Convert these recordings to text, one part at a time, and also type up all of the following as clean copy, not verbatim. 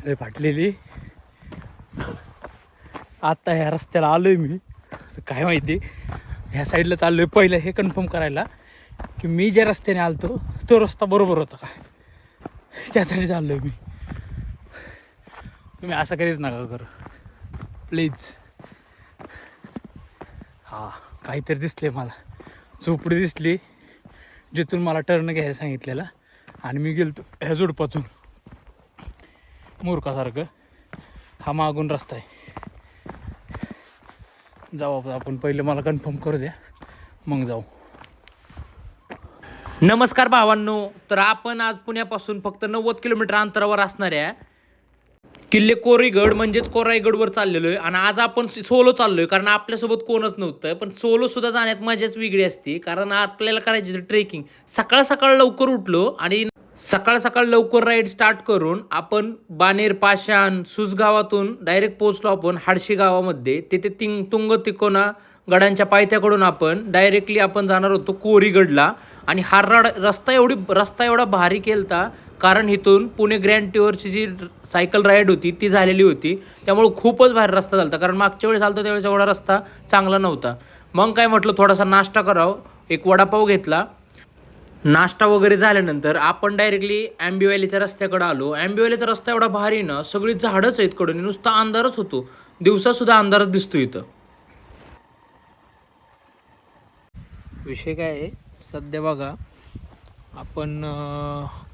लय फाटलेली. आता ह्या रस्त्याला आलोय मी. काय माहिती ह्या साईडला चाललोय पहिलं हे कन्फर्म करायला की मी ज्या रस्त्याने आलतो तो रस्ता बरोबर होता का, त्यासाठी चाललोय मी. तुम्ही असं कधीच नका करू प्लीज. हां काहीतरी दिसले मला, झोपडी दिसली जिथून मला टर्न घ्यायला सांगितलेला आणि मी गेलो ह्या झुडपातून मूर्खासारखं. हा मागून रस्ता आहे. जाऊ आपण पहिलं, मला कन्फर्म करू द्या मग जाऊ. नमस्कार भावांनो, तर आपण आज पुण्यापासून फक्त 90 किलोमीटर अंतरावर असणाऱ्या किल्ले कोरीगड म्हणजेच कोराईगडवर चाललेलो आहे. आणि आज आपण सोलो चाललोय कारण आपल्यासोबत कोणच नव्हतं. पण सोलो सुद्धा जाण्यात मजाच वेगळी असते कारण आपल्याला करायची ट्रेकिंग. सकाळ सकाळ लवकर उठलो आणि सकाळ सकाळ लवकर राईड स्टार्ट करून आपण बानेर, पाषाण, सुसगावातून डायरेक्ट पोहोचलो आपण हाडशी गावामध्ये. तिथे तुंग तिकोना गडांच्या पायथ्याकडून आपण डायरेक्टली आपण जाणार होतो कोरीगडला. आणि हा रस्ता एवढा भारी केलता कारण इथून पुणे ग्रँड टूरची जी सायकल राईड होती ती झालेली होती. त्यामुळे खूपच भारी रस्ता झाला कारण मागच्या वेळेस आलतो त्यावेळेस एवढा रस्ता चांगला नव्हता. मग काय म्हटलं थोडासा नाश्ता करावं, एक वडापाव घेतला. नाश्ता वगैरे झाल्यानंतर आपण डायरेक्टली आंबेवालीच्या रस्त्याकडे आलो. आंबेवालीचा रस्ता एवढा भारी ना, सगळी झाडच आहेत कडून, नुसता अंधारच होतो. दिवसासुद्धा अंधारच दिसतो इथं. विषय काय आहे सध्या बघा, आपण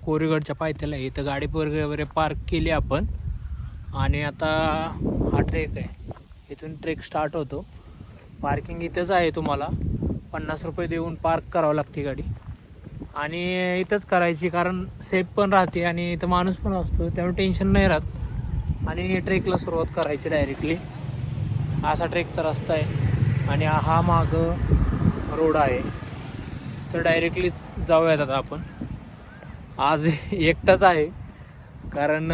कोरीगडच्या पायथ्याला आहे. इथं गाडी वगैरे पार्क केली आपण आणि आता हा ट्रेक आहे. इथून ट्रेक स्टार्ट होतो. पार्किंग इथंच आहे. तुम्हाला 50 रुपये देऊन पार्क करावं लागते गाडी आणि इथंच करायची कारण सेफ पण राहते आणि इथं माणूस पण असतो त्यामुळे टेन्शन नाही राहत. आणि ट्रेकला सुरुवात करायची डायरेक्टली. असा ट्रेकचा रस्ता आहे आणि हा मागं रोड आहे. तर डायरेक्टली जाऊयात आता आपण. आज एकटाच आहे कारण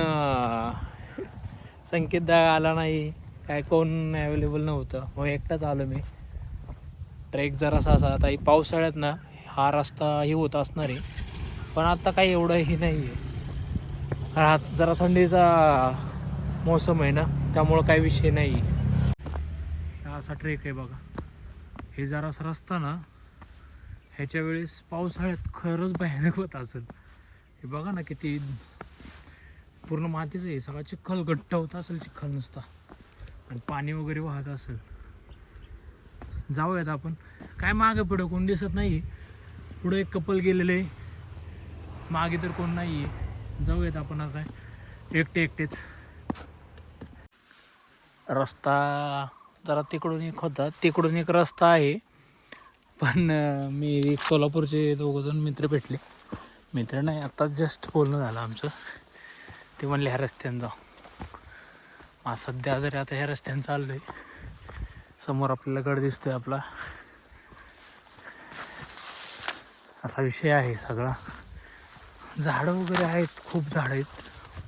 संकेत आला नाही, काय कोण अवेलेबल नव्हतं, मग एकटाच आलो मी. ट्रेक जरासा असा आता पावसाळ्यात ना हा रस्ता होत असणार आहे पण आता काही एवढंही नाही आहे. हा जरा थंडीचा मोसम आहे ना त्यामुळं काही विषय नाही. हा असा ट्रेक आहे बघा. हे जरासा रस्ता ना ह्याच्या वेळेस पावसाळ्यात खरंच भयानक होत असेल. हे बघा ना किती पूर्ण मातीचं आहे, सगळा चिखल गट्ट होत असेल, चिखल नुसता आणि पाणी वगैरे वाहत असेल. जाऊयात आपण. काय मागे पुढं कोण दिसत नाही. पुढं एक कपल गेलेले, मागे तर कोण नाही आहे. जाऊयात आपण आता एकटेच. रस्ता जरा तिकडून एक होता, तिकडून एक रस्ता आहे पण मी एक सोलापूरचे 2 जण मित्र भेटले. मित्र नाही, आत्ताच जस्ट बोलणं झालं आमचं. ते म्हणले ह्या रस्त्यानं जाऊ. सध्या जरी आता ह्या रस्त्यानं चाललो आहे. समोर आपल्याला गड दिसतोय आपला. असा विषय आहे सगळा. झाडं वगैरे आहेत, खूप झाडं आहेत.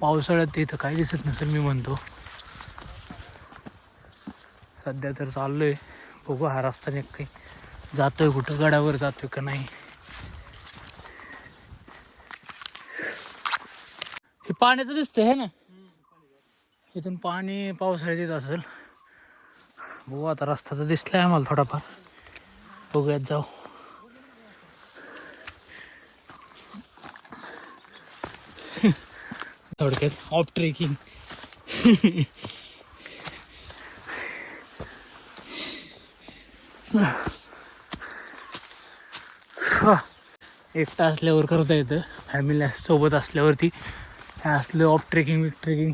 पावसाळ्यात इथं काही दिसत नसेल मी म्हणतो. सध्या तर चाललो आहे, बघू हा रस्ता काही जातोय कुठं, गडावर जातोय का नाही. हे पाण्याचं दिसतंय है ना, इथून पाणी पावसाळ्यात येत असेल. बघू आता रस्ता तर दिसलाय आम्हाला थोडाफार, बघूयात जाऊ. थोडक्यात ऑफ ट्रेकिंग. एकटा असल्यावर करता येतं, फॅमिली सोबत असल्यावरती हे असलं ऑफ ट्रेकिंग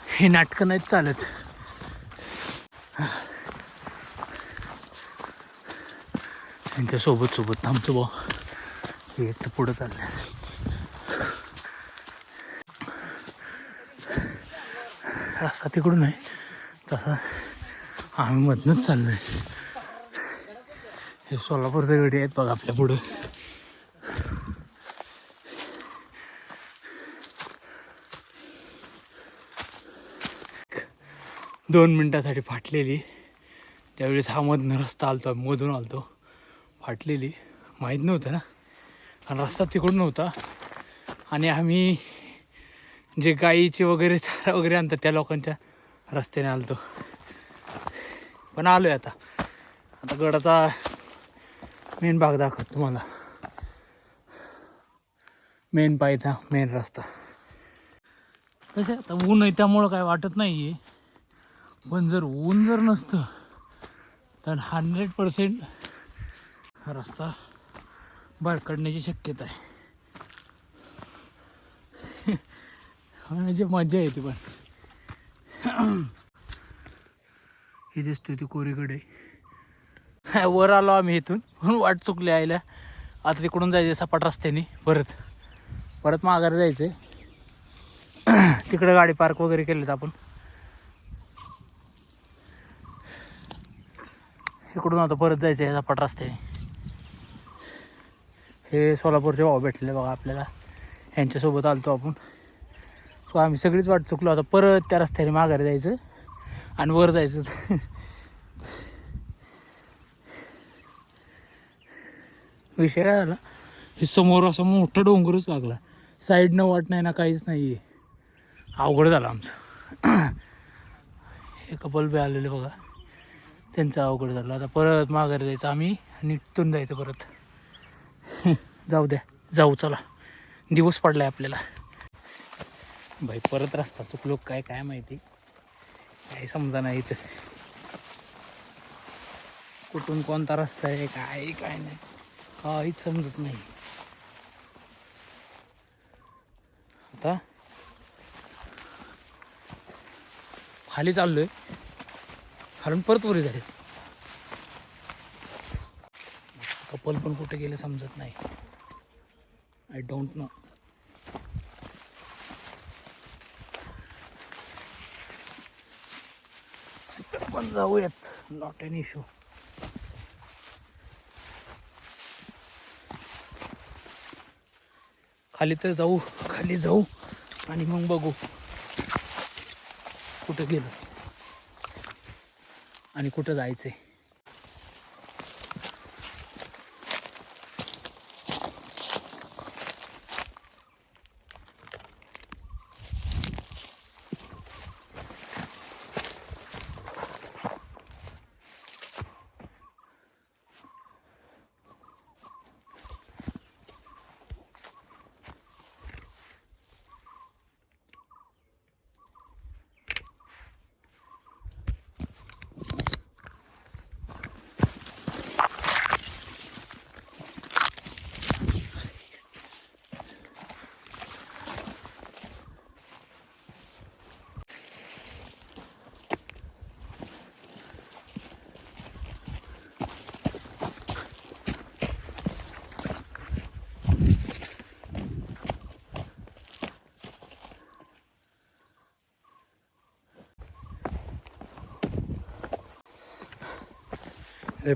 हे नाटकं नाहीच चालत. त्यांच्या सोबत थांबतो बा. हे तर पुढं चाललं. रस्ता तिकडून आहे तसा आम्ही मधनंच चाललोय. हे सोलापूरचे गडी आहेत बघा आपल्या पुढं. 2 मिनटासाठी फाटलेली. त्यावेळेस हा मधनं रस्ता आलतो, मधून आलतो. फाटलेली माहीत नव्हतं ना कारण रस्ता तिकडून नव्हता आणि आम्ही जे गाईचे वगैरे चारा वगैरे आणतात त्या लोकांच्या रस्त्याने आलतो. पण आलोय आता. आता गडाचा मेन भाग दाखवतो तुम्हाला. मेन पायथा मेन रस्ता. कसं आता ऊन आहे त्यामुळं काय वाटत नाही आहे. पण जर ऊन जर नसतं तर 100% हा रस्ता भरकडण्याची शक्यता आहे. म्हणजे मजा येते. पण ही दिसतोय ती कोरीकडे. वर आलो आम्ही इथून म्हणून वाट चुकली आयला. आता तिकडून जायचं सपाट रस्त्याने परत माघारी जायचं. तिकडे गाडी पार्क वगैरे केलेत आपण. इकडून आता परत जायचं आहे सपाट रस्त्याने. हे सोलापूरचे भाऊ भेटले बघा आपल्याला. यांच्यासोबत आलतो आपण. सो आम्ही सगळीच वाट चुकलो. आता परत त्या रस्त्याने माघारी जायचं आणि वर जायचं. विषय काय झाला, हे समोर असं मोठं डोंगरच लागला. साईडनं वाट नाही ना काहीच नाही आहे. अवघड झालं आमचं. हे कपल बी आलेले बघा, त्यांचं अवघड झालं. आता परत माघारी जायचं आम्ही आणि इथून जायचं परत. जाऊ द्या, जाऊ चला. दिवस पडलाय आपल्याला. भाई परत रस्ता चुकलो काय माहिती. काही समजा नाही इथं कुठून कोणता रस्ता आहे काय नाही काहीच समजत नाही. आता खाली चाललोय, खालून परत वरी झाले. कपल पण कुठे गेले समजत नाही. I don't know. पण जाऊयात, नॉट एन इश्यू. खाली जाऊ आणि मग बघू कुठं गेलो आणि कुठं जायचंय.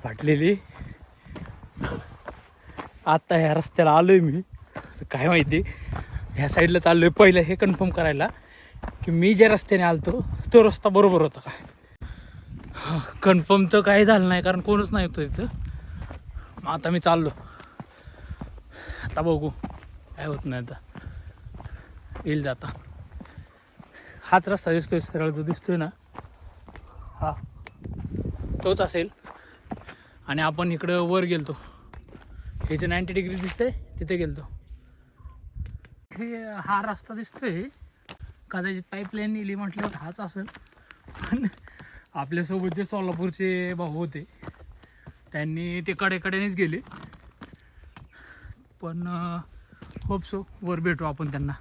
फाटलेली. आता ह्या रस्त्याला आलोय मी. काय माहिती ह्या साईडला चाललोय पहिलं हे कन्फर्म करायला की मी ज्या रस्त्याने आलतो तो रस्ता बरोबर होता का. कन्फर्म तर काही झालं नाही कारण कोणच नाही होतं तिथं. मग आता मी चाललो. आता बघू काय होत नाही. आता येईल जाता. हाच रस्ता दिसतोय सरळ जो दिसतोय ना, हा तोच असेल. आणि आपण इकडं वर गेलतो, हे जे 90 डिग्री दिसतंय तिथे गेलतो. हे हा रस्ता दिसतोय कदाचित पाईपलाईन नेली म्हटल्यावर हाच असेल. पण आपल्यासोबत जे सोलापूरचे भाऊ होते त्यांनी ते कडेकडेनेच गेले. पण होप सो वर भेटू आपण त्यांना.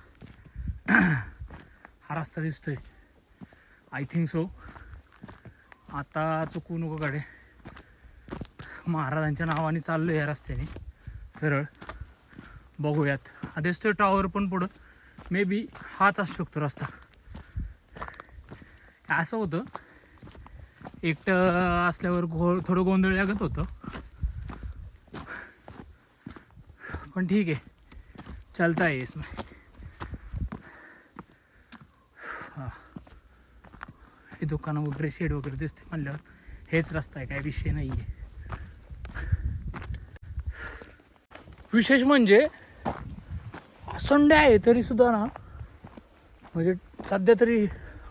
हा रस्ता दिसतोय आय थिंक सो. आता चुकू नको गाडी. महाराजांच्या नावाने चाललो या रस्त्याने सरळ. बघूयात. हा दिसतोय टॉवर पण पुढं. मे बी हाच असू शकतो रस्ता. असं होतं एकटं असल्यावर थोडं गोंधळ लागत होतं. पण ठीक आहे, चलता है इसमें. हां हे दुकानं वगैरे शेड वगैरे दिसते म्हणल्यावर हेच रस्ता आहे, काय विषय नाही आहे. विशेष म्हणजे संडे आहे तरी सुद्धा ना म्हणजे सध्या तरी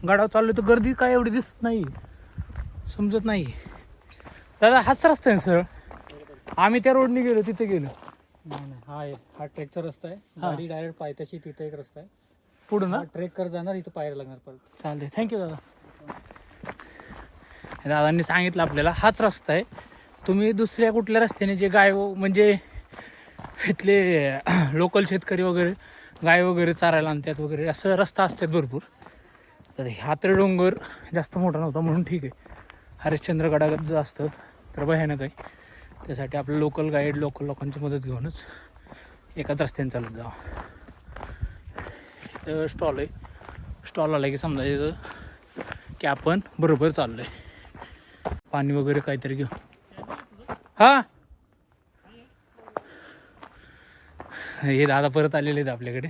गाडावर चाललो तर गर्दी काय एवढी दिसत नाही, समजत नाही. दादा हाच रस्ता आहे सर, आम्ही त्या रोडने गेलो तिथे गेलो. नाही हा ट्रेकचा रस्ता आहे. गाडी डायरेक्ट पायथ्याशी तिथे एक रस्ता आहे पुढं ना. ट्रेक कर जाणार, इथं पायऱ्या लागणार परत. चालते, थँक्यू दादा. दादांनी सांगितलं आपल्याला हाच रस्ता आहे. तुम्ही दुसऱ्या कुठल्या रस्त्याने जे गाय म्हणजे इथले लोकल शेतकरी वगैरे गाय वगैरे चारायला आणतात वगैरे असं रस्ता असतात भरपूर. तर हा तर डोंगर जास्त मोठा नव्हता म्हणून ठीक आहे. हरिश्चंद्रगडागत जर असतं तर भयानक आहे. त्यासाठी आपलं लोकल गाईड लोकल लोकांची मदत घेऊनच एकाच रस्त्याने चालत जावं. इथं स्टॉल आहे, स्टॉल आला की समजायचं की आपण बरोबर चाललो आहे. पाणी वगैरे काहीतरी घेऊ. हां हे दादा परत आलेले आहेत आपल्याकडे.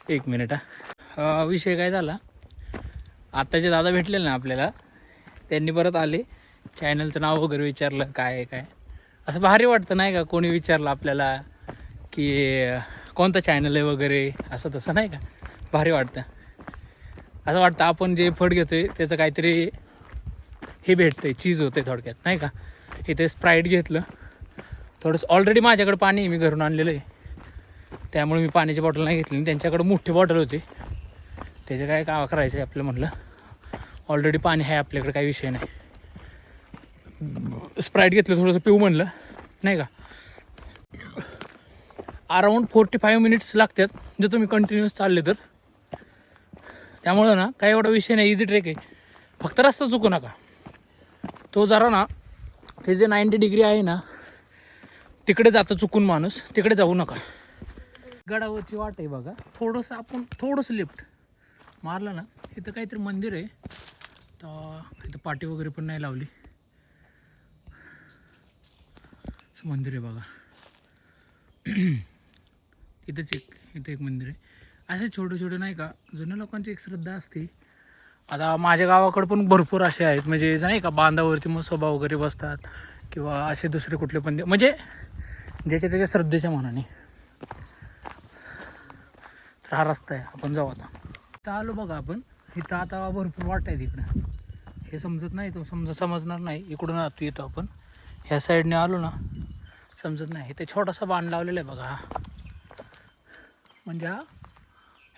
एक मिनिट हा. विषय काय झाला, आत्ताचे दादा भेटलेले ना आपल्याला, त्यांनी परत आले. चॅनलचं नाव वगैरे विचारलं काय आहे काय. असं भारी वाटतं नाही का, कोणी विचारलं आपल्याला की कोणतं चॅनल आहे वगैरे असं तसं नाही का, भारी वाटतं. असं वाटतं आपण जे एफर्ट घेतो आहे त्याचं काहीतरी हे भेटतं आहे, चीज होतं आहे थोडक्यात नाही का. इथे स्प्राईट घेतलं थोडंसं. ऑलरेडी माझ्याकडे पाणी मी घरून आणलेलं आहे, त्यामुळे मी पाण्याची बॉटल नाही घेतली. त्यांच्याकडे मोठी बॉटल होती, त्याचं काय काय करायचं आहे आपलं. म्हटलं ऑलरेडी पाणी आहे आपल्याकडे, काही विषय नाही. स्प्राईट घेतलं थोडंसं पिऊ म्हणलं नाही का. अराऊंड 45 मिनिट्स लागतात जर तुम्ही कंटिन्युअस चालले तर. त्यामुळं ना काही एवढा विषय नाही, इझी ट्रेक आहे. फक्त रस्ता चुकू नका. तो जरा ना ते जे 90 डिग्री आहे ना तिकडे जातं चुकून माणूस, तिकडे जाऊ नका. गडावरची वाट आहे बघा. थोडंसं आपण थोडंसं लिफ्ट मारलं ना, इथं काहीतरी मंदिर आहे. तर इथं पाटी वगैरे पण नाही लावली. असं मंदिर आहे बघा. इथं एक मंदिर आहे. असे छोटे छोटे नाही का जुन्या लोकांची एक श्रद्धा असते. आता माझ्या गावाकडे पण भरपूर असे आहेत, म्हणजे नाही का बांधावरती मसोबा वगैरे बसतात किंवा असे दुसरे कुठले पण म्हणजे ज्याच्या त्याच्या श्रद्धेच्या मनाने. तर हा रस्ता आहे, आपण जाऊ आता. इथं आलो बघा आपण. इथं आता भरपूर वाट आहे तिकडं, हे समजत नाही, तो समजणार नाही. इकडून आतो येतो आपण, ह्या साईडने आलो ना समजत नाही. इथे छोटासा बाण लावलेला आहे बघा, म्हणजे हा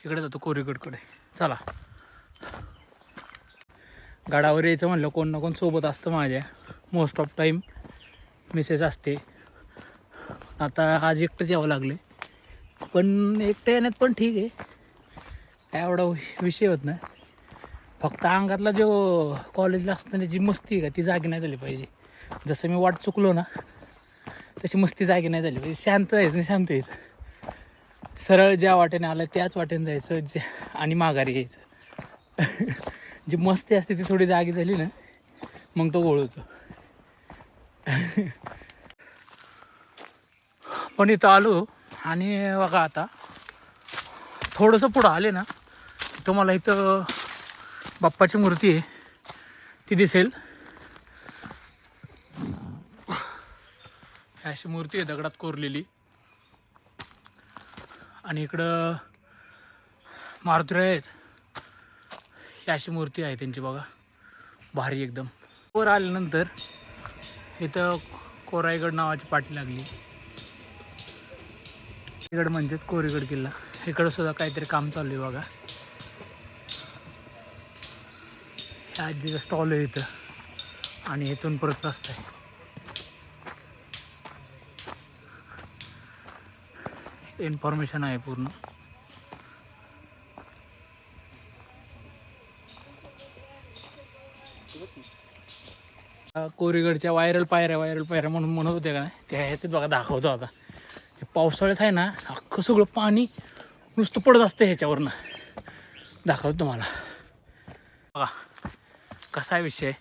इकडे जातो कोरीगडकडे. चला, गडावर यायचं म्हणलं कोण ना कोण सोबत असतं माझ्या. मोस्ट ऑफ टाईम मिसेस असते. आता आज एकटंच यावं लागले, पण एकटं येण्यात पण ठीक आहे, काय एवढा विषय होत नाही. फक्त अंगातला जो कॉलेजला असताना जी मस्ती आहे का ती जागी नाही झाली पाहिजे. जसं मी वाट चुकलो ना तशी मस्ती जागी नाही झाली पाहिजे. शांत यायचं, शांत यायचं, सरळ ज्या वाटेने आलं त्याच वाटेने जायचं आणि माघारी यायचं. जी मस्ती असते ती थोडी जागी झाली ना मग तो गोळ होतो. पण इथं आलो आणि बघा आता थोडंसं पुढं आले ना तुम्हाला इथं बाप्पाची मूर्ती आहे ती दिसेल. अशी मूर्ती आहे दगडात कोरलेली. आणि इकडं मारुती आहेत, ही अशी मूर्ती आहे त्यांची बघा, भारी एकदम. वर आल्यानंतर इथं कोराईगड नावाची पाटी लागली. कोराईगड म्हणजेच कोरीगड किल्ला. इकडं सुद्धा काहीतरी काम चालू आहे बघा. ह्या आजीचा स्टॉल आहे इथं आणि इथून परत रस्ता आहे. इन्फॉर्मेशन आहे पूर्ण. कोरीगडच्या व्हायरल पायऱ्या म्हणून म्हणत होते का, त्या ह्याच्यात बघा दाखवतो आता. हे पावसाळ्यात आहे ना अख्खं सगळं पाणी नुसतं पडत असतं ह्याच्यावरनं. दाखवतो तुम्हाला बघा कसा आहे विषय.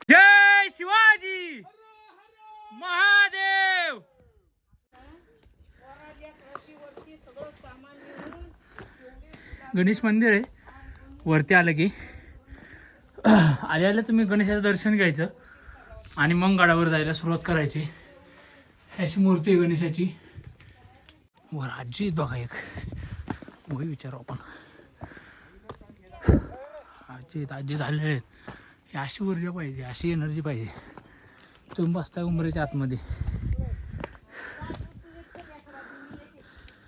जय शिवाजी महादेव. गणेश मंदिर आहे. वरती आलं की आल्या तुम्ही गणेशाचं दर्शन घ्यायचं आणि मग गडावर जायला सुरुवात करायची. अशी मूर्ती आहे गणेशाची. वर आजी आहेत बघा एक, वय विचारू आपण. आजी झालेले आहेत. ही अशी ऊर्जा पाहिजे, अशी एनर्जी पाहिजे. तुम्ही बसताय उमरेच्या आतमध्ये.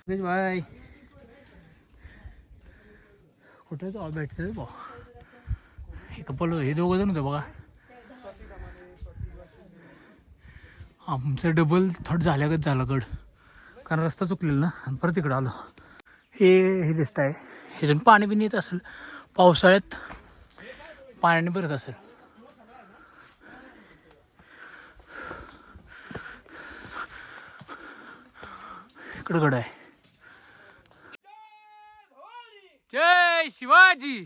बाय कुठे जाऊ भेटते बा. हे कपल हे दोघं जण होते बघा. आमचं डबल थर्ड झाल्यागत झालं गड, कारण रस्ता चुकलेला ना आणि परत इकडं आलो. हे दिसत आहे, ह्याच्यातून पाणी बिणी येत असेल पावसाळ्यात, पाण्याने भरत असेल. इकडं गड आहे. जय शिवाजी.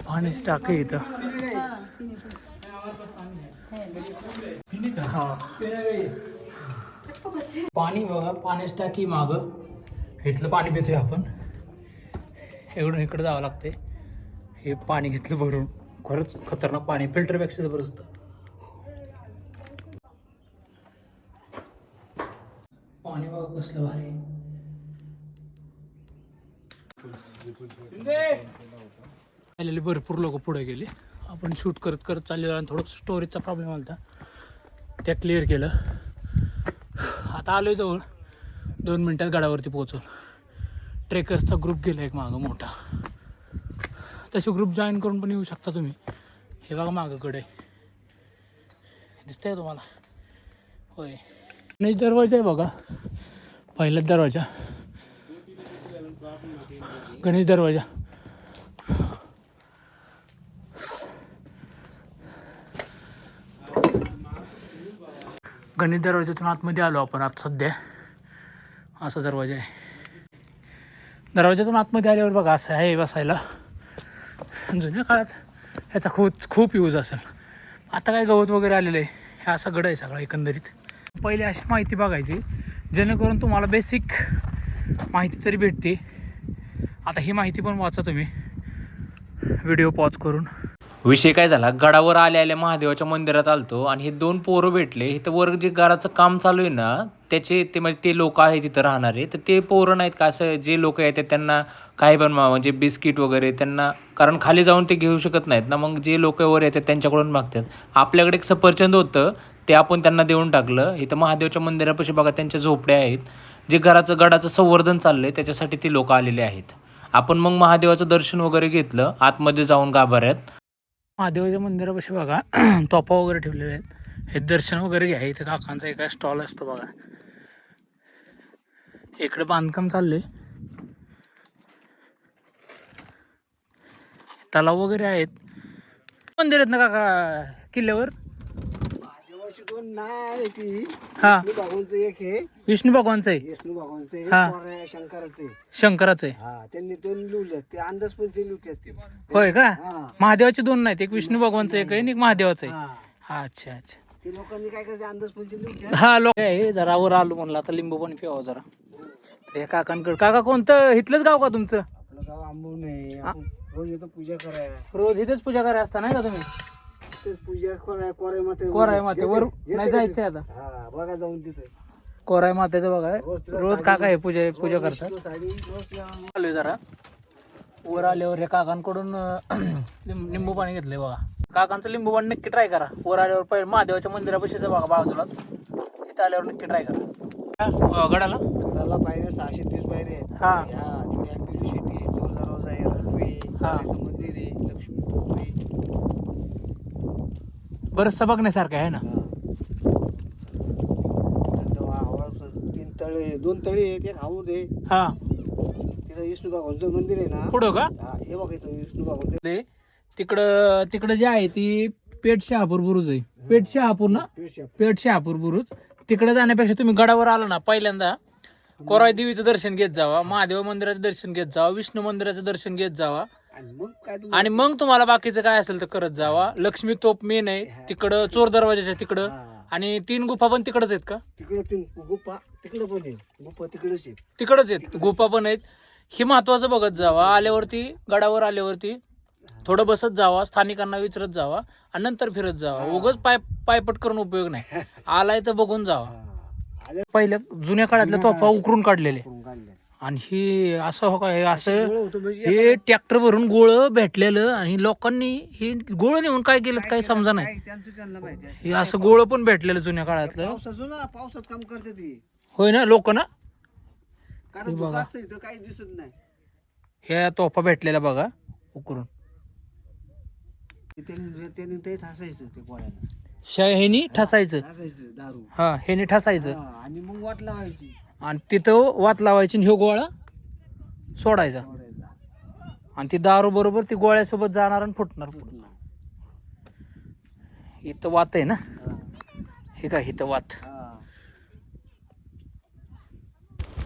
पाण्याची टाकी इथं. हा पाणी बघा, पाण्याची टाकी माग. इथलं पाणी पितोय आपण. इकडं जावं लागते. हे पाणी घेतलं भरून, खरंच खतरनाक पाणी, फिल्टरपेक्षा जबरदस्त. पाणी बघा कसलं भारी. आलेले भरपूर लोक पुढे गेले. आपण शूट करत करत चाललेलो आणि थोडं स्टोरेजचा प्रॉब्लेम आला होता, त्या क्लिअर केलं. आता आलोय जवळ, 2 मिनटात गडावरती पोहोचून. ट्रेकर्सचा ग्रुप गेला एक मागं मोठा. तसे ग्रुप जॉईन करून पण येऊ शकता तुम्ही. हे बघा मागं गड आहे, दिसतंय तुम्हाला. होय, गणेश दरवाजा आहे बघा, पहिलाच दरवाजा, गणेश दरवाजा. गणेश दरवाजातून आतमध्ये आलो आपण आता सध्या. असा दरवाजा आहे. दरवाजातून आतमध्ये आल्यावर बघा असं आहे बसायला. जुन्या काळात ह्याचा खूप यूज असेल. आता काय गवत वगैरे आलेलं आहे. हे असा गड आहे सगळा एकंदरीत. पहिले अशी माहिती बघायची जेणेकरून तुम्हाला बेसिक माहिती तरी भेटते. आता ही माहिती पण वाचा तुम्ही व्हिडिओ पॉज करून. विषय काय झाला, गडावर आल्या महादेवाच्या मंदिरात आलतो आणि हे 2 पोरं भेटले. इथं वर जे घराचं काम चालू आहे ना, ते म्हणजे ते लोक आहेत तिथं राहणारे. तर ते पोरं नाहीत का, असं जे लोक येतात त्यांना काही पण म्हणजे बिस्किट वगैरे त्यांना, कारण खाली जाऊन ते घेऊ शकत नाहीत ना, मग जे लोक वर येतात त्यांच्याकडून मागतात. आपल्याकडे एक सफरचंद होतं, ते आपण त्यांना देऊन टाकलं. इथं महादेवाच्या मंदिरापाशी बघा त्यांच्या झोपड्या आहेत. जे गडाचं संवर्धन चाललंय त्याच्यासाठी ती लोक आलेले आहेत. आपण मग महादेवाचं दर्शन वगैरे घेतलं आतमध्ये जाऊन गाभाऱ्यात. महादेवाच्या मंदिरापाशी बघा तोफा वगैरे ठेवलेले आहेत. हे दर्शन वगैरे घ्या. इथं काकांचा एका स्टॉल असतो बघा. इकडे बांधकाम चाललंय. तलाव वगैरे आहेत. मंदिर आहेत ना काका किल्ल्यावर. हा, विष्णू भगवानचं आहे. शंकराचं आहे. त्यांनी 2 लिहले, ते अंदाजपंचे लिहतात. होय का? महादेवाचे 2 नाहीत, एक विष्णू भगवानचं एक आहे आणि एक महादेवाचं आहे. हा, अच्छा अच्छा. ते लोकांनी काय करायचं, अंदाजपंचे लिहतात. हा लोक आहे. जरा वर आलो म्हणलं आता लिंबू पाणी पिवावं जरा. हे काकांकडे. काका कोणतं इथलंच गाव का तुमचं? आपलं गाव आंबून नाही, आपण रोज येतो पूजा करायला. रोज इथेच पूजा करायला असता नाही का तुम्ही? तेच पूजा कोराय माते. कोराय माते वर नाही जायचंय आता. हा, बघा जाऊन तिथे कोराय मातेचं बघा. रोज काका हे पूजा करतात. साडी रोज आलोय जरा वर. आल्यावर हे काकांकडून लिंबू पाणी घेतलंय बघा. काकांचं लिंबू पाणी नक्की ट्राय करा. वर आल्यावर पहिले महादेवाच्या मंदिरापाशीच बघा बाजूलाच. इथं आल्यावर नक्की ट्राय करा. गडाला पायऱ्या 630 पायऱ्या आहेत. हा, तिथे शेती आहे, चोर दरवाजा आहे, रनवे मंदिर आहे, लक्ष्मी आहे. बरंचसं बघण्यासारखं आहे ना. 3 तळे, 2 तळे आहेत, एक हौद आहे. हा, तिथं विष्णू भगवानचं मंदिर आहे ना. पुढं का? हा, हे बघा इथं विष्णू भगवान. तिकडं जे आहे ती पेठ शहापूर बुरुज आहे. पेठ शहापूर ना, पेठ शहापूर बुरुज. तिकडे जाण्यापेक्षा तुम्ही गडावर आला ना, पहिल्यांदा कोराई देवीचं दर्शन घेत जावा, महादेव मंदिराचं दर्शन घेत जावा, विष्णू मंदिराचं दर्शन घेत जावा आणि मग तुम्हाला बाकीचं काय असेल तर करत जावा. लक्ष्मी तोप मेन आहे तिकडं, चोर दरवाजाच्या तिकडं आणि 3 गुफा पण तिकडच आहेत का? तिकडं ते गुप्पा तिकडं पण आहे, गुप्पा तिकडच आहे. तिकडच आहेत गुफा पण आहेत. हे महत्वाचं बघत जावा. आल्यावरती गडावर आल्यावरती थोडं बसत जावा, स्थानिकांना विचारत जावा आणि नंतर फिरत जावा. उगाच पायपट करून उपयोग नाही. आलाय तर बघून जावा. आल्या पहिल्या जुन्या काळातल्या तोफा उकरून काढलेले करून काढल्या. आणि हे असं हो काय असं गोळं होतं म्हणजे हे ट्रॅक्टर भरून गोळ भेटलेलं आणि लोकांनी हे गोळ नेऊन काय केलं काय समजा नाही. काय त्यांचं त्यांना माहिती आहे. हे असं गोळ पण भेटलेलं जुन्या काळातलं. पावसाचं ना, पावसात काम करते ती, होय ना लोक ना. कारण धुकं असतं इथं काही दिसत नाही. ह्या तोफा भेटलेल्या बघा उकरून. त्यांनी ते ठासायचं ते गोळ्याला, ह्यानी ठसायचं. ठासायचं दारू. हा ह्यानी ठसायचं हा, आणि मग वाट लावायची आणि तिथं वात लावायची आणि ह्यो गोळा सोडायचा सोडायला. आणि ती दारू बरोबर ती गोळ्यासोबत जाणार आणि फुटणार. इथं वात आहे ना, हा, हे काय इथं वात. हा.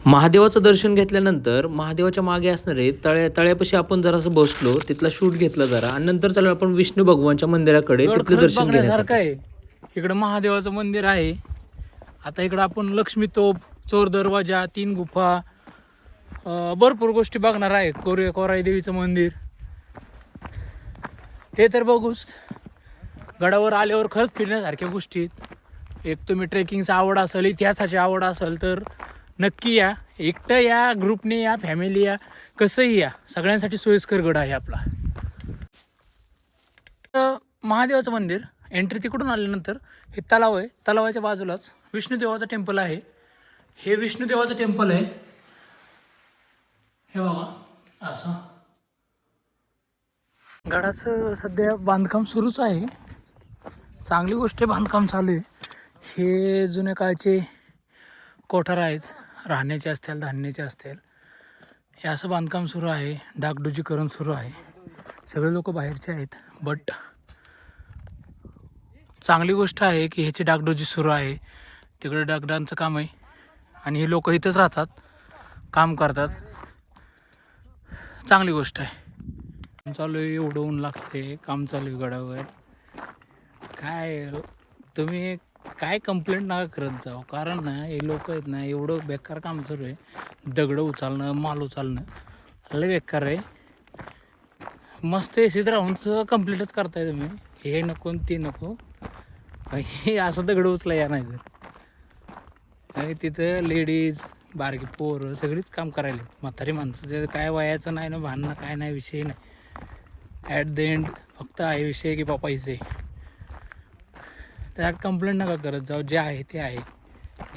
महादेवाचं दर्शन घेतल्यानंतर महादेवाच्या मागे असणारे तळ्यापाशी आपण जरासं बसलो, तिथला शूट घेतला जरा आणि नंतर चालू आपण विष्णू भगवानच्या मंदिराकडे गड तिथलं खरंच दर्शन बघण्यासारखं घेण्यासाठी. आहे. इकडं महादेवाचं मंदिर आहे. आता इकडं आपण लक्ष्मी तोफ, चोर दरवाजा, 3 गुफा, भरपूर गोष्टी बघणार आहे. कोराई देवीचं मंदिर ते तर बघूच. गडावर आल्यावर खरंच फिरण्यासारख्या गोष्टी आहेत. एक तुम्ही ट्रेकिंगची आवड असेल, इतिहासाची आवड असेल तर नक्की या. एकटं या, ग्रुपने या, फॅमिली या, कसंही या, सगळ्यांसाठी सोयीस्कर गड आहे आपला. महादेवाचं मंदिर एंट्री तिकडून आल्यानंतर हे तलाव आहे. तलावाच्या बाजूलाच विष्णुदेवाचं टेम्पल आहे. हे विष्णुदेवाचं टेम्पल आहे. हे बघा असं गडाचं सध्या बांधकाम सुरूच आहे. चांगली गोष्ट आहे, बांधकाम चालू आहे. हे जुन्या काळचे कोठार आहेत, राहण्याचे असतील, धान्याचे असतील. हे असं बांधकाम सुरू आहे. डागडुजीकरण सुरू आहे. सगळे लोक बाहेरचे आहेत, बट चांगली गोष्ट आहे की ह्याची डागडुजी सुरू आहे. तिकडे डागडांचं काम आहे आणि हे लोक इथंच राहतात, काम करतात. चांगली गोष्ट आहे. काम चालू आहे, एवढं ऊन लागते, काम चालू आहे गडावर. काय तुम्ही काय कंप्लेंट नका करत जाऊ, कारण ना हे लोक आहेत ना, एवढं बेकार काम चालू आहे. दगडं उचलणं, माल उचलणं लय बेकार आहे. मस्त एसीत राहून सुद्धा कंप्लीटच करताय तुम्ही. हे नको ते नको, हे असं दगड उचला या नाही तर. तिथं लेडीज, बारकी पोरं सगळीच काम करायला. म्हातारी माणसं ते काय वयाचं नाही ना, भांडणं काय नाही, विषय नाही. ॲट द एंड फक्त आहे विषय की बाबा पैसे. त्यात कंप्लेंट नका करत जाऊ. जे आहे ते आहे,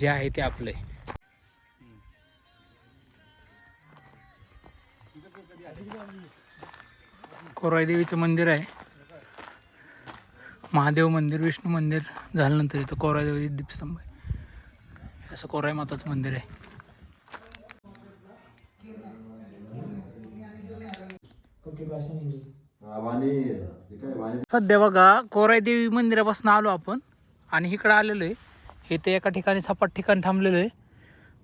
जे आहे ते आपलं आहे. कोराई देवीचं मंदिर आहे. महादेव मंदिर, विष्णू मंदिर झाल्यानंतर इथं कोराई देवी दीपस्तंभ आहे. असं कोराई माताचं मंदिर आहे. सध्या बघा कोराई देवी मंदिरापासून आलो आपण आणि इकडं आलेलो आहे. हे ते एका ठिकाणी सपाट ठिकाणी थांबलेलो आहे.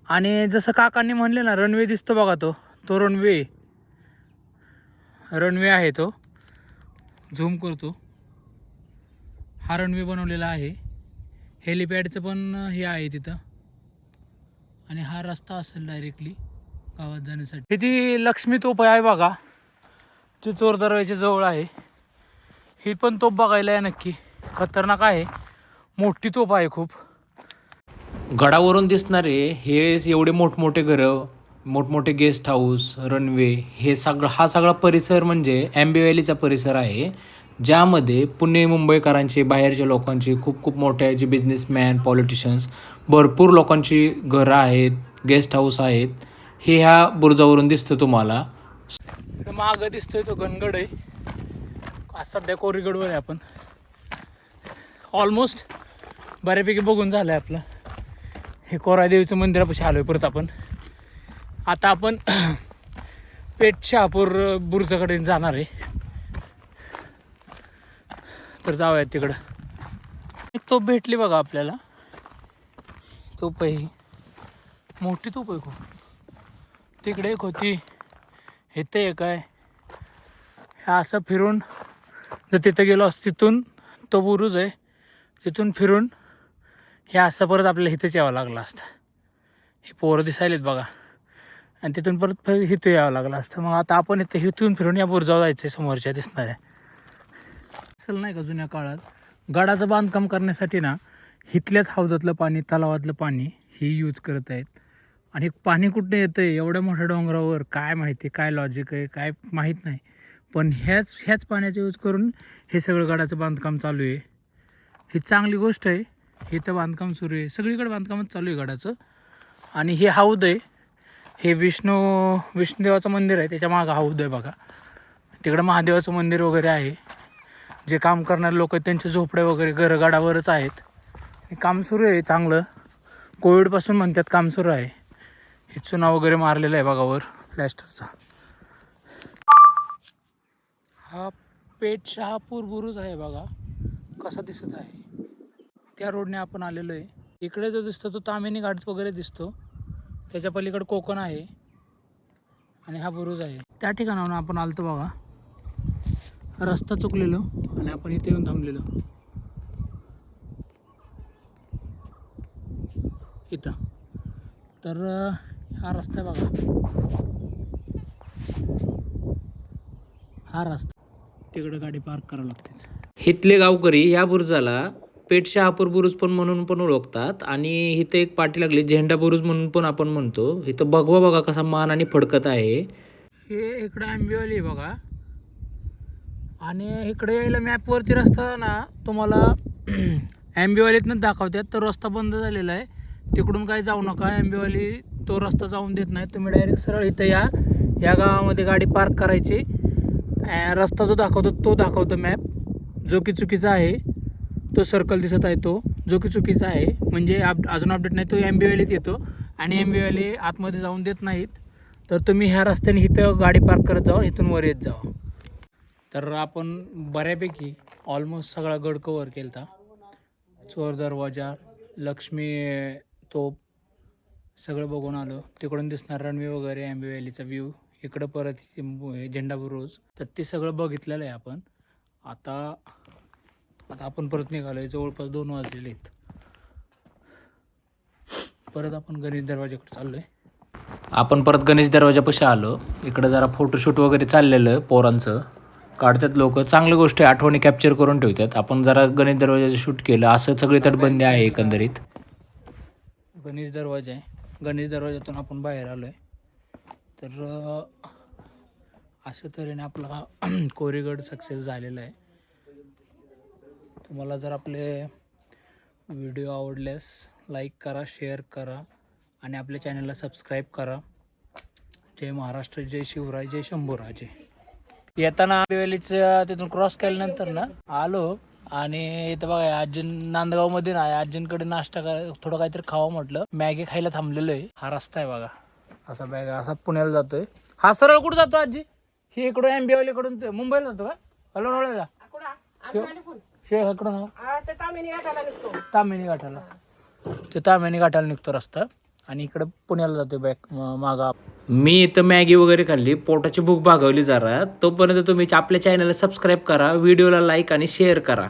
आणि जसं काकांनी म्हणले ना, रनवे दिसतो बघा, तो रनवे आहे. तो झूम करतो. हा रनवे बनवलेला आहे. हेलिपॅडचं पण हे आहे तिथं. आणि हा रस्ता असेल डायरेक्टली गावात जाण्यासाठी. ती लक्ष्मी तोफ आहे बघा, जी चोर दरवाजाच्या जवळ आहे. ही पण तोफ बघायला आहे नक्की. खतरनाक आहे, मोठी तोफ आहे खूप. गडावरून दिसणारे हे एवढे मोठमोठे घरं, मोठमोठे गेस्ट हाऊस, रनवे, हा सगळा परिसर म्हणजे आंबे व्हॅलीचा परिसर आहे, ज्यामध्ये पुणे मुंबईकरांचे, बाहेरच्या लोकांची, खूप खूप मोठे जे बिझनेसमॅन, पॉलिटिशियन्स, भरपूर लोकांची घरं आहेत, गेस्ट हाऊस आहेत. हे ह्या बुरुजावरून दिसतं तुम्हाला. मागं दिसतोय तो गणगड आहे. आज सध्या कोरीगडवर आहे आपण. ऑलमोस्ट बऱ्यापैकी बघून झालं आहे आपलं. हे कोराई देवीचं मंदिरापाशी आलो आहे परत आपण. आता आपण पेठ शहापूर बुरुजाकडे जाणार आहे, तर जाऊयात तिकडं. एक तोफ भेटली बघा आपल्याला. तोफ आहे, मोठी तोफ आहे खूप. तिकडे एक होती, इथे एक आहे. असं फिरून जर तिथं गेलो असतो, तिथून तो बुरुज आहे, तिथून फिरून हे असं परत आपल्याला इथंच यावं लागलं असतं. हे पोरं दिसायलेत बघा, आणि तिथून परत इथं यावं लागलं असतं. मग आता आपण इथं इथून फिरून या बुरजावर जायचं आहे, समोरच्या दिसणाऱ्या. असेल नाही का जुन्या काळात गडाचं बांधकाम करण्यासाठी ना इथल्याच हौदातलं पाणी, तलावातलं पाणी हे यूज करत आहेत. आणि पाणी कुठे येतं आहे एवढ्या मोठ्या डोंगरावर, काय माहिती, काय लॉजिक आहे, काय माहीत नाही. पण ह्याच पाण्याचा यूज करून हे सगळं गडाचं बांधकाम चालू आहे. ही चांगली गोष्ट आहे. इथं बांधकाम सुरू आहे, सगळीकडे बांधकामच चालू आहे गडाचं. आणि हे हौद आहे, हे विष्णुदेवाचं मंदिर आहे, त्याच्या मागं हौद आहे बघा. तिकडं महादेवाचं मंदिर वगैरे आहे. जे काम करणारे लोक आहेत त्यांचे झोपडे वगैरे गडावरच आहेत. हे काम सुरू आहे चांगलं. कोविडपासून म्हणतात काम सुरू आहे. हे चुना वगैरे मारलेलं आहे बघा वर प्लॅस्टरचा. हा पेठ शहापूर बुरुज आहे बघा, कसा दिसत आहे. त्या रोडने आपण आलेलो आहे. इकडे जो दिसतो तो तामिनी घाट वगैरे दिसतो, त्याच्या पलीकडे कोकण आहे आणि हा बुरुज आहे. त्या ठिकाणाहून आपण आलतो बघा, रस्ता चुकलेलो आणि आपण इथे येऊन थांबलेलो. इथं तर हा रस्ता आहे बघा, हा रस्ता. तिकडे गाडी पार्क करावं लागते. इथले गावकरी ह्या बुरुजाला पेठ शहापूर बुरुज म्हणून पण ओळखतात. आणि इथं एक पाठी लागली झेंडा बुरुज म्हणून पण आपण म्हणतो. इथं भगवा बघा कसा मान आणि फडकत आहे. हे इकडं आंबेवाली आहे बघा, आणि इकडे यायला मॅपवरती रस्ता ना तुम्हाला आंबेवालीतनंच दाखवतात. तर रस्ता बंद झालेला आहे, तिकडून काही जाऊ नका. आंबेवाली तो रस्ता जाऊन देत नाही. तुम्ही डायरेक्ट सरळ इथं या गावामध्ये गाडी पार्क करायची. रस्ता जो दाखवतो तो दाखवतो मॅप, जो की चुकीचा आहे. तो सर्कल दिसत आहे तो जो की चुकीचा आहे, म्हणजे अजून अपडेट नाही. तो आंबेवालीत येतो आणि आंबेवाली आतमध्ये जाऊन देत नाहीत. तर तुम्ही ह्या रस्त्याने इथं गाडी पार्क करत जावा, इथून वर येत जावा. तर आपण बऱ्यापैकी ऑलमोस्ट सगळा गड कवर केला. चोर दरवाजा, लक्ष्मी तोप सगळं बघून आलो. तिकडून दिसणार रनवे वगैरे, आंबेवालीचा व्ह्यू, इकडं परत झेंडा बुरुज, तर ते सगळं बघितलेलं आहे आपण. आता आपण परत निघालो आहे, जवळपास 2 वाजलेले आहेत. परत आपण गणेश दरवाजाकडे चाललो आहे. आपण परत गणेश दरवाजापाशी आलो. इकडं जरा फोटोशूट वगैरे चाललेलं पोरांचं, काढतात लोक. चांगली गोष्ट आहे, आठवणी कॅप्चर करून ठेवतात. आपण जरा गणेश दरवाजाचं शूट केलं. असं सगळी तटबंदी आहे एकंदरीत. गणेश दरवाजा आहे, गणेश दरवाजातून आपण बाहेर आलो आहे. तर अशा तऱ्हेने आपला कोरीगड सक्सेस झालेला आहे. तुम्हाला जर आपले व्हिडिओ आवडल्यास लाईक करा, शेअर करा आणि आपल्या चॅनलला सबस्क्राईब करा. जय महाराष्ट्र, जय शिवराय, जय शंभूराजे. येताना आंबेवालीचं तिथून क्रॉस केल्यानंतर ना आलो, आणि इथं बघा आजी नांदगावमध्ये ना आजींकडे नाश्ता थोडं काहीतरी खावं म्हटलं. मॅगी खायला थांबलेलो आहे. हा रस्ता आहे बघा, असा बॅग असा पुण्याला जातोय. हा सरळ कुठं जातो आजी? हे इकडून आंबेवालीकडून मुंबईला जातो का? हलवणला इकडून तामिनी घाटाला, ते तामिनी घाटाला निघतो रस्ता, आणि इकडं पुण्याला जातो बॅक मागा. मी इथं मॅगी वगैरे खाल्ली, पोटाची भूक भागवली जरा. तोपर्यंत तुम्ही आपल्या चॅनलला सबस्क्राईब करा, व्हिडिओला लाईक आणि शेअर करा.